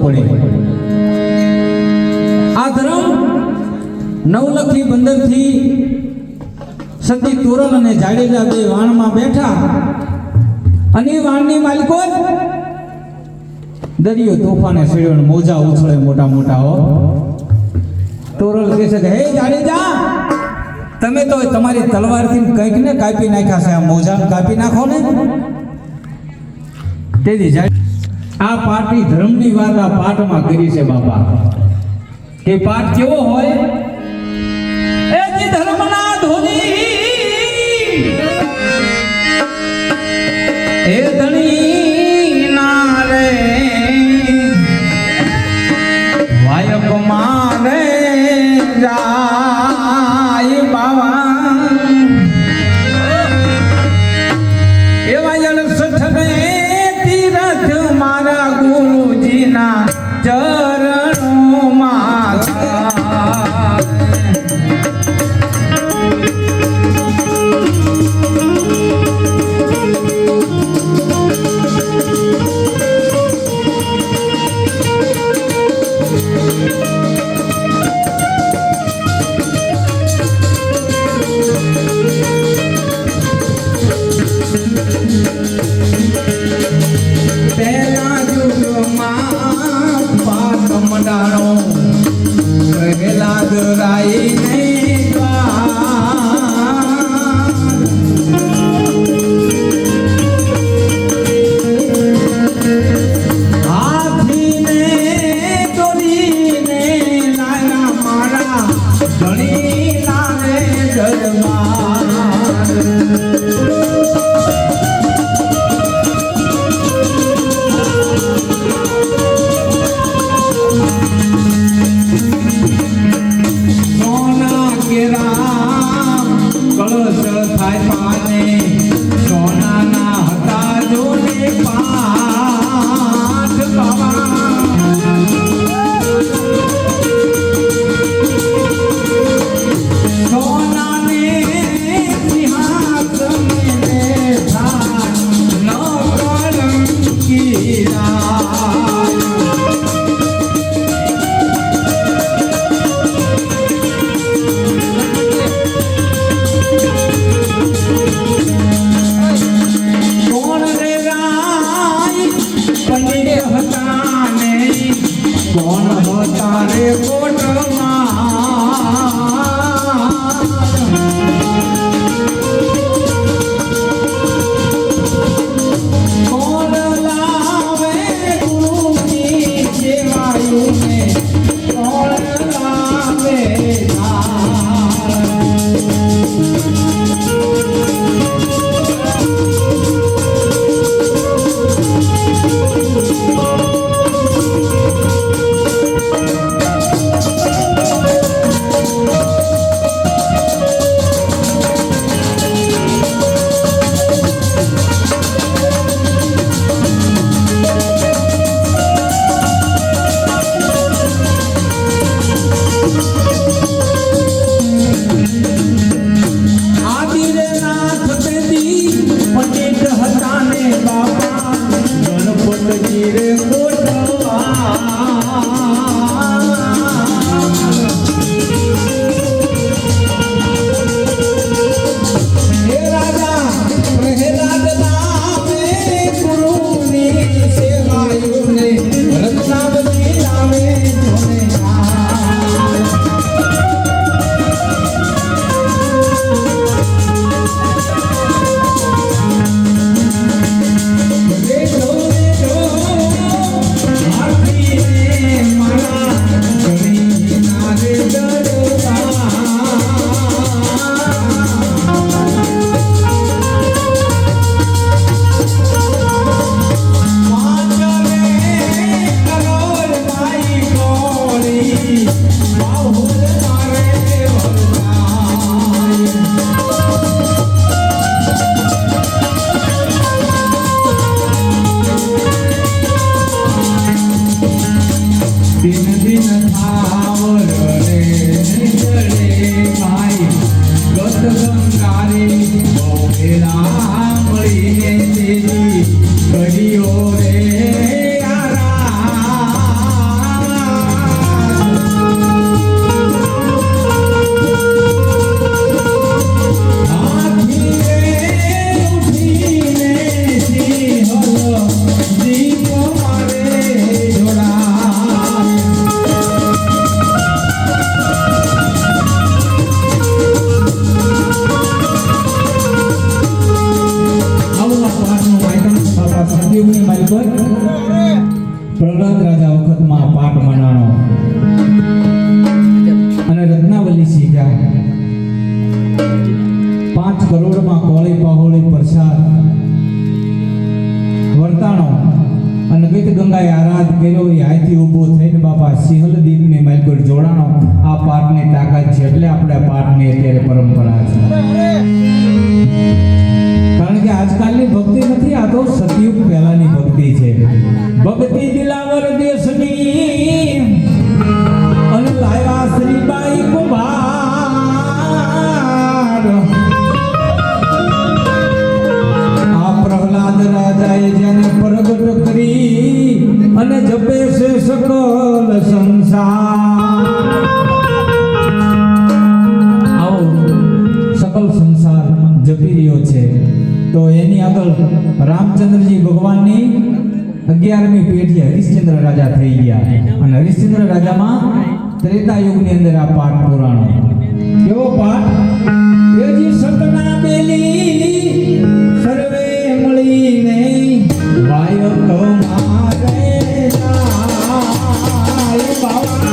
પડે. આ ધર્મ નવલખી બંદરથી સતી તોરલ અને જાડેજા બે વાણમાં બેઠા અને વાણની માલિકો દરિયો તોફાને છેડ્યો, મોજા ઉછળે મોટા મોટા. હો તોરલ કહે છે કે હે જાડેજા, તમે તો તમારી તલવારથી કંઈક ને કાપી નાખ્યા છે, આ મોજાને કાપી નાખો ને. તેથી આ પાઠની ધર્મની વાત આ પાઠમાં કરી છે બાપા. કે પાઠ કેવો હોય? એ જે ધર્મના ધોની એ ધણી ના રે વાયપ મારે જાય બાવા એવા જળસઠ મે તીરથ મારા ગુરુજીના ચરણોમાં પ્રહલાદ રાજા વખતમાં આ પાઠ મનાણો અને રત્નાવલી સીધા 5 કરોડમાં કોળી પાહોળી પ્રસાદ વર્તાણો અને ગીત ગંગાએ આરાધ કર્યો એ હાથી ઊભો થઈને બાપા સિંહલ દીપની માઇલ પર જોડાણો. આ પાઠની તાકાત છે એટલે આપણે આ પાઠની અત્યારે પરંપરા છે. કારણ કે આજકાલની ભક્તિ નથી, આ તો સતયુગ પહેલાની ભક્તિ છે. ભક્તિ દિલાવર દેશની અને લાયા શ્રીબાઈ કુમાર. આ પ્રહલાદ રાજાએ જેને પ્રગટ કરી અને જપે છે સકલ સંસાર. આવો સકલ સંસાર જપી રહ્યો છે તો એની આગળ રામચંદ્રજી ભગવાનની 11મી પેઢી હરિશ્ચંદ્ર રાજા થઈ ગયા અને હરિશ્ચંદ્ર રાજામાં ત્રેતા યુગની અંદર આ પાઠ પુરાણો. કેવો પાઠ? એજી સતના બેલી સર્વે મળીને વાયક મારે જાય બાવા.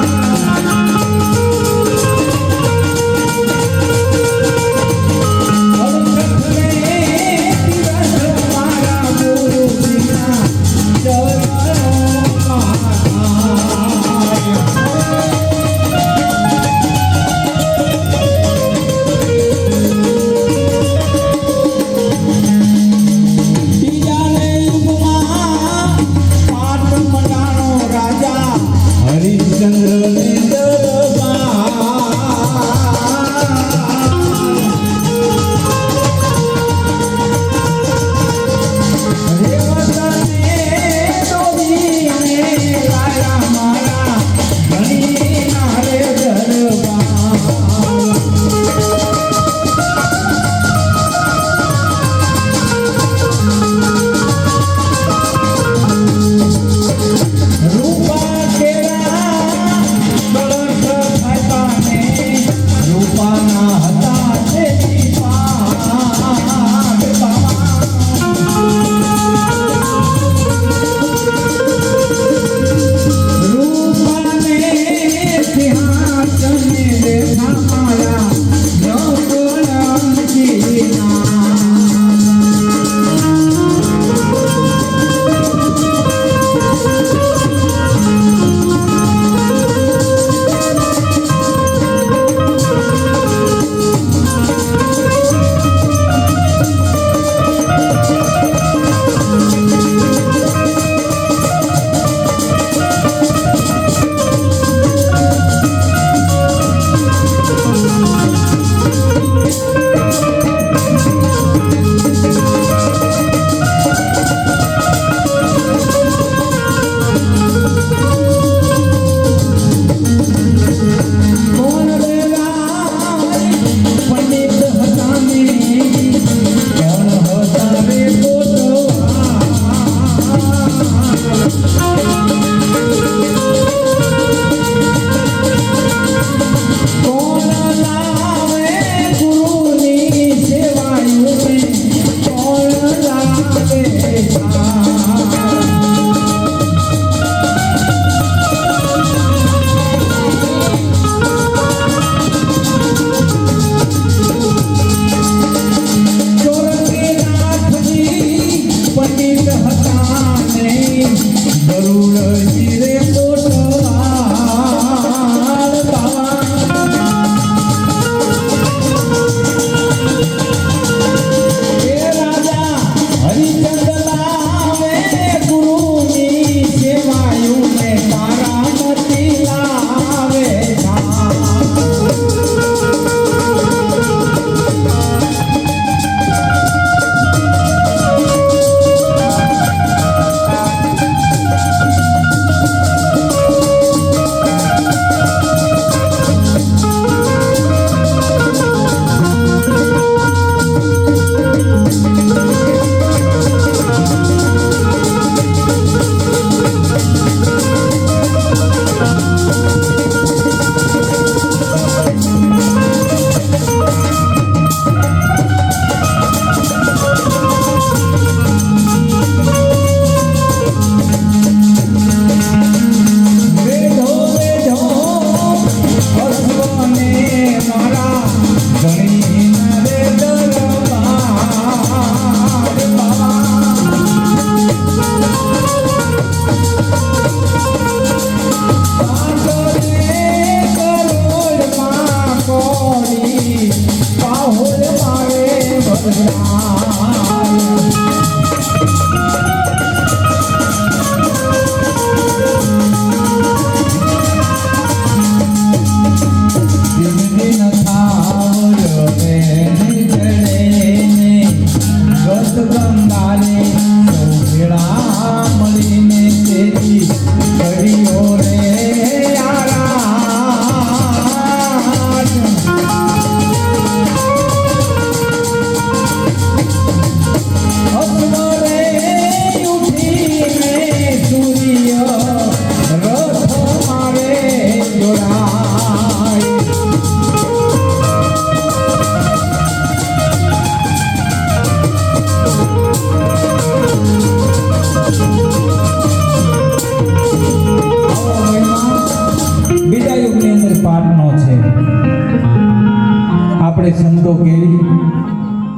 આપણે સંતો કેવી,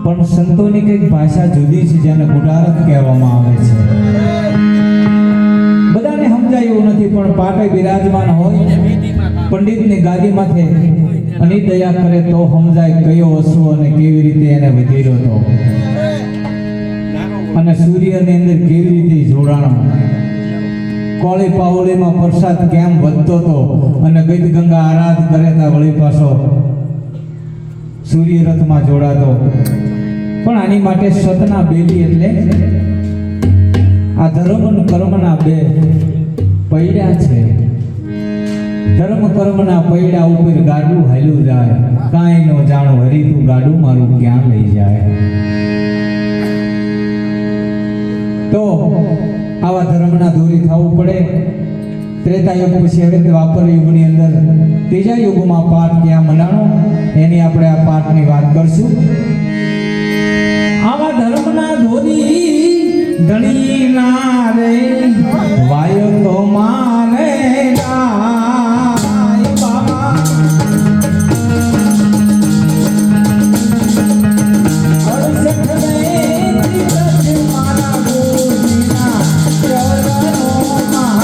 પણ સંતોની કંઈક ભાષા જુદી છે જેને ગુડારત કહેવામાં આવે છે. બધાને સમજાય એવું નથી, પણ પાટે બિરાજમાન હોય પંડિતની ગાદી માથે અને દયા કરે તો સમજાય કયો અશ્વ અને કેવી રીતે એને વધેરો હતો અને સૂર્યની અંદર કેવી રીતે જોડાણો, કોળી પાવળીમાં પ્રસાદ કેમ વધતો હતો અને ગીત ગંગા આરાધ કરે તા વળી પાછો સૂર્ય રથમાં જોડાતો. પણ આની માટે સતના બેલી એટલે આ ધર્મ અને કર્મના બે પૈડા છે. ધર્મ કર્મના પૈડા ઉપર ગાડું હાલ્યું જાય, કાંઈ નો જાણો હરી તું ગાડું મારું ક્યાં લઈ જાય. તો આવા ધર્મના દોરી થવું પડે. ત્રેતા યુગ પછી હવે દ્વાપર યુગની અંદર ત્રીજા યુગમાં પાઠ ક્યાં મનાણો એની આપણે આ પાઠની વાત કરશું. આવા ધર્મના દોરી ધણી ના રે વાયો તો માને ગાય બાબા. અડસઠ ને ત્રીસ મારા ગોરીના ચરણો માતા.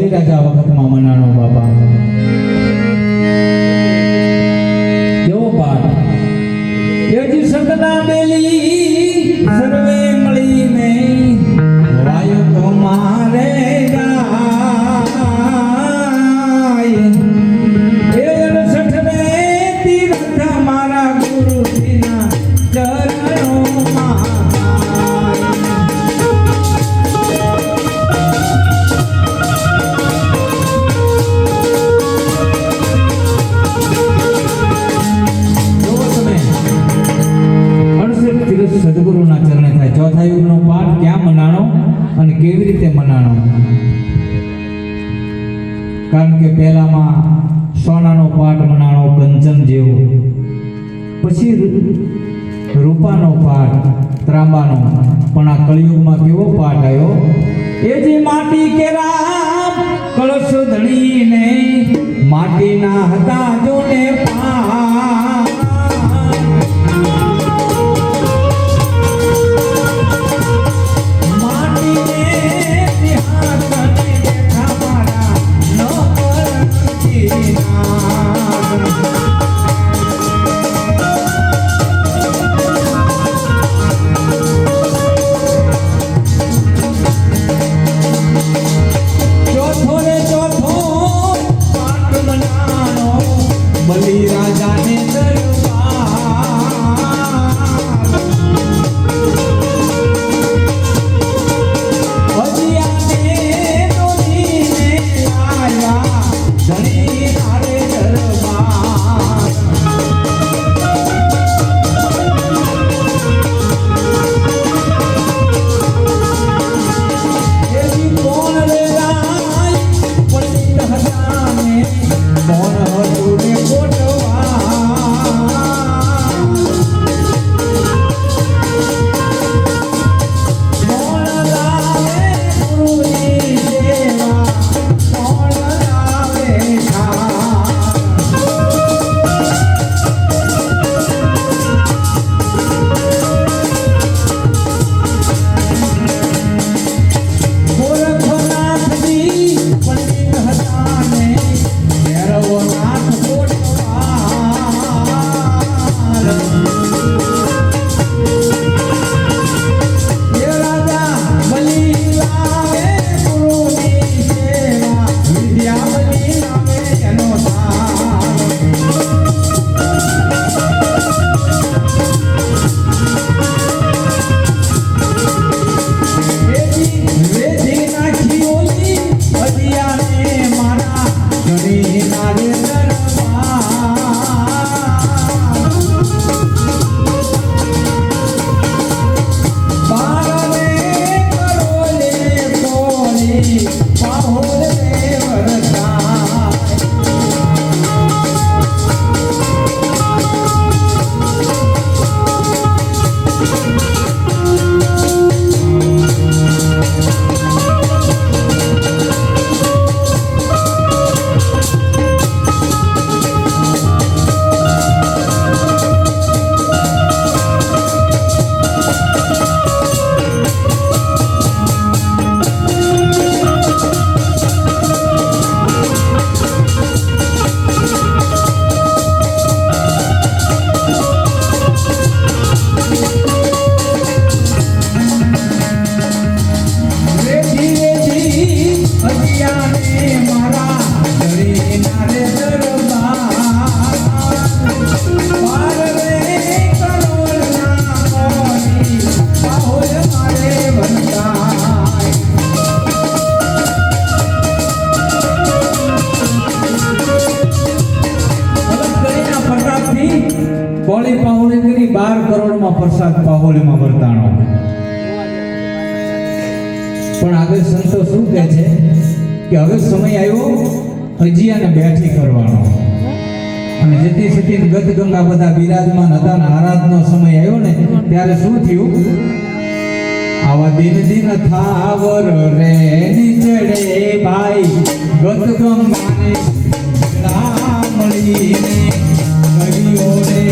બલિરાજા વખતમાં મનાણો બાપા. કેવો પાઠ. યજી સતના બેલી સર્વે મળીને વાયુ તમારે સદગુરુના ચરણે થાય. ચોથા યુગનો પાઠ ક્યાં મનાણો અને કેવી રીતે મનાણો? કારણ કે પહેલામાં સોનાનો પાઠ મનાણો કંચન જેવો, પછી રૂપાનો પાઠ ત્રાંબાનો, પણ આ કળિયુગમાં કેવો પાઠ આવ્યો? એ જે માટી કેરા કળશ ધણીને માટીના હતા જોને બલિરાજાને કોળી પાહોળી કરી 12 કરોડમાં પ્રસાદ પાહોળીમાં વર્તાણો. પણ આગળ સંતો શું કહે છે કે હવે સમય આવ્યો અજિયાને બેઠી કરવાનો, અને જેથી સતી ગદગંગા બધા બિરાજમાન હતા ને આરાધનો સમય આવ્યો ને ત્યારે શું થયું? આવા દિન દિન થાવર રે નીચડે ભાઈ ગદગંગાને મળીને કર્યો રે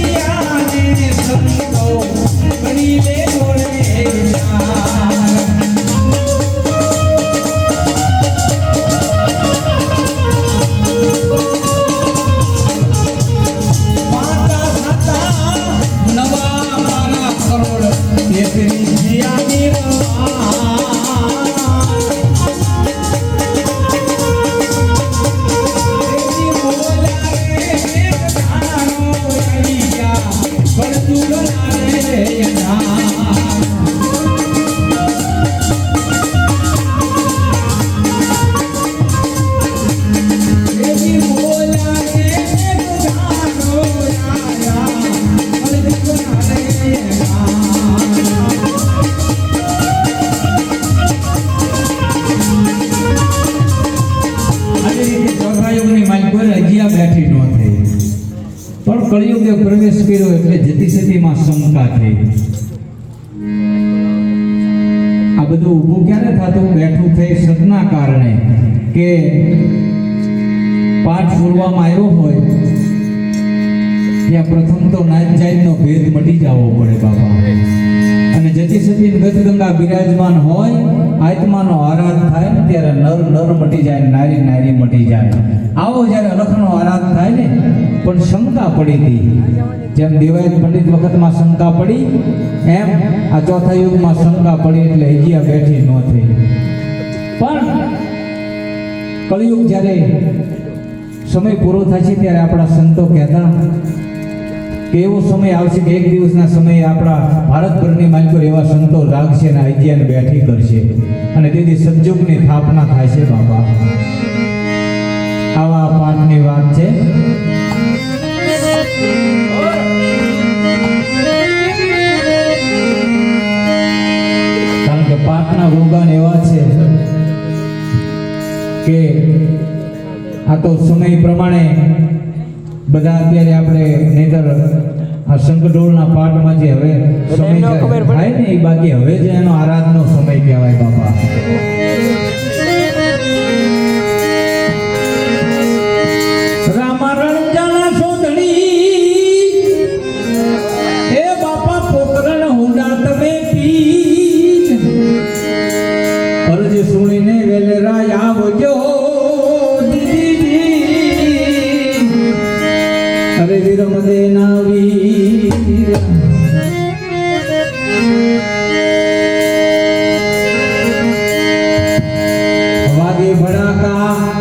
Yeah. પણ કળિયુગે પ્રવેશ કર્યો એટલે જતી સતીમાં શંકા થઈ. આ બધું ઊભું ક્યારે થતું? બેઠું થઈ સતના કારણે કે પાઠ ફૂલવામાં આવ્યો હોય ત્યાં પ્રથમ તો નાત જાતનો ભેદ મટી જવો પડે બાબા. અને જતી સતી ગતગંગા બિરાજમાન હોય, આત્માનો આરાધ થાય ને ત્યારે નર નર મટી જાય, નારી નારી મટી જાય. આવો જ્યારે અલખનો આરાધ થાય ને, પણ શંકા પડી હતી. જેમ દેવાયત પંડિત વખતમાં શંકા પડી, એમ આ ચોથા યુગમાં શંકા પડી એટલે હજીયા બેઠી ન થઈ. પણ કળિયુગ જ્યારે સમય પૂરો થાય છે ત્યારે આપણા સંતો કહેતા કે એવો સમય આવશે કે એક દિવસના સમયે આપણા ભારતભરની માલિકો એવા સંતો લાગશે અને હજીયાને બેઠી કરશે અને તેથી સતયુગની સ્થાપના થાય છે બાબા. આવા પાઠની વાત છે. કારણ કે પાઠના રોગાન એવા છે કે આ તો સમય પ્રમાણે બધા અત્યારે આપણે નહીતર આ શંખડોળના પાઠમાં જે હવે સમય થાય ને એ બાકી હવે જે એનો આરાધનો સમય કહેવાય બાપા. સુણીને વેલેરા આવજો અરે વીર મદેના વીર. વાગે ભડાકા